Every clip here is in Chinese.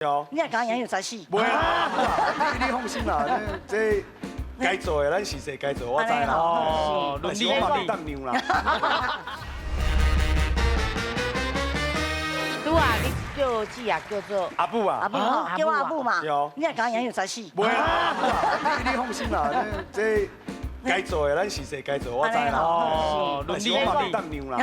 有。你也讲杨有才死。袂啦，你放心啦，这该做的咱是谁该做，我知啦。哦，但是我嘛袂当让啦。拄啊，你叫姊也叫做阿布啊阿，布吼，叫我阿布嘛。有。你也讲杨有才死。袂啦，你放心啦，这该做的咱是谁该做，我知啦。哦，但是我嘛袂当让啦。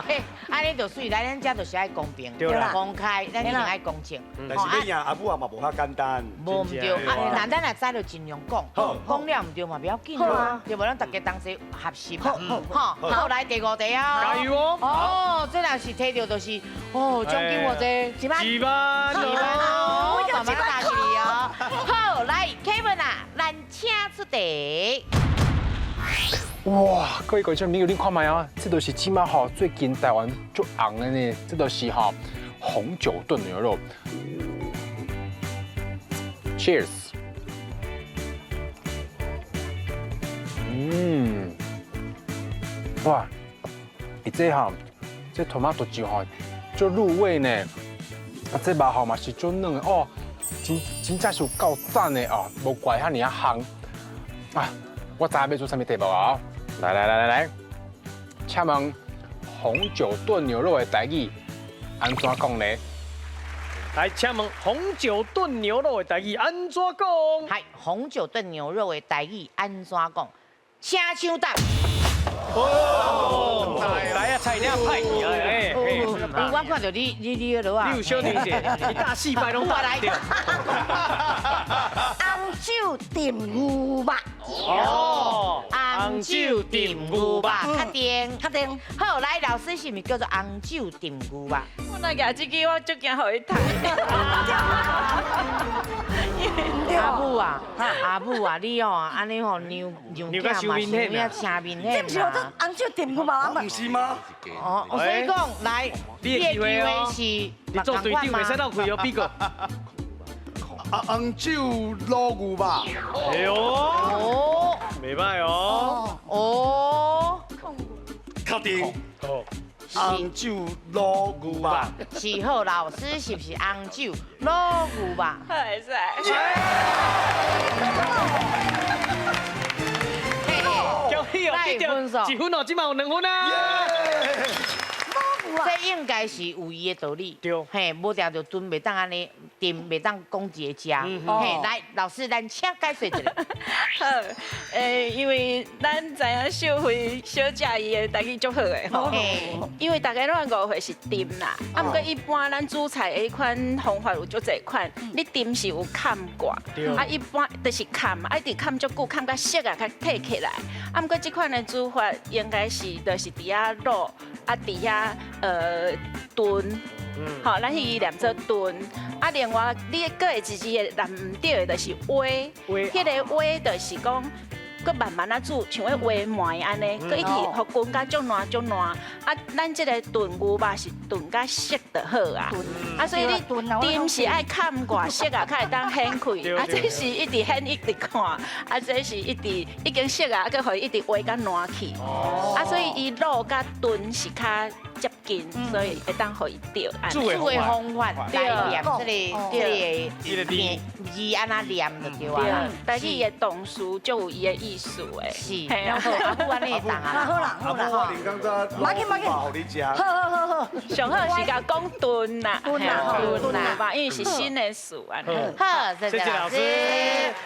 嘿，安尼就水，咱遮就是爱公平、对啦公开，咱一定爱公正。但是要赢阿布啊嘛无遐简单。无唔对，啊，咱若知就尽量讲，讲了唔对嘛，不要紧啊，对无？咱大家同齐合适嘛，吼。好，来第五题啊，加油哦！哦，这若是摕到就是哦，奖金偌济几万？ 2万哦，我有慢慢打起哦。好，来 Kevin 啊，咱请出题。哇，各位观众朋友，你看卖啊，这都是起码吼最近台湾最红的呢，这都是吼红酒炖牛肉。Cheers。哇，这哈，这 tomato 酒哈，就入味呢。啊，这肉吼嘛是就嫩的哦，真正是有够赞的哦，无怪遐尼啊香啊！我知要做什么题目啊？来，请问红酒炖牛肉的台语安怎讲呢？来，请问红酒炖牛肉的台语安怎讲？系红酒炖牛肉的台语安怎讲？请抢答。哦，来啊，菜鸟派去啊！我看到你迄落啊，你有小年纪，你大戏摆拢打来对。红酒炖牛肉。哦，红酒炖牛肉，确定。确定。好，来，老师是毋是叫做红酒炖牛肉？我那举这个我足惊互伊读。阿母啊，阿母啊，你哦，安尼吼娘甲收面是要请面这不是我这红酒炖牛肉啊嘛？不是吗？哦，所以讲来，你的机会哦是你做队长袂使闹开哦，比个。红酒卤牛吧。哎呦，哦袂歹哦。哦，确定。哦，红酒卤牛吧。是好，老师是不是红酒卤牛肉？会使。恭喜哦，得到1分哦，今晚有2分啊。这应该是有伊的道理。对嘿，无定就炖，袂当安尼炖，袂当讲一个食。嘿，来，老师，咱请解说一下。好，因为咱知影小慧小食伊的台语足好的吼嘿，因为大家拢误会是炖啦，啊，不过一般咱煮菜的迄款方法有足侪款，你炖是有砍挂，啊，一般就是砍，啊，一直砍足久，砍到色啊，较褪起来，啊，不过这款的煮法应该是就是伫遐肉，啊，伫遐炖。好，咱是以念做炖，啊，另外你搁会自己个难唔对的，就是煨，迄个煨就是讲，搁慢慢啊煮，像迄煨糜安尼，搁一直互滚甲足烂足烂，啊，咱即个炖牛肉是炖甲熟就好啊，啊，所以你炖是爱看挂熟啊，才会当显开，啊，这是一直显一直看，啊，这是一直已经熟啊，搁互伊一直煨甲烂去，啊，所以伊肉甲炖是较接近，所以会当互伊对。煮的方法来念这个念字安那念就对啊。但是伊的动词就有伊的意思诶。是，然后阿母安尼会当啊。好啦，阿布我连刚才卤牛肉互你食。好。上好是甲讲炖啦，炖啦，炖啦吧，因为是新的词啊。好，谢谢老师。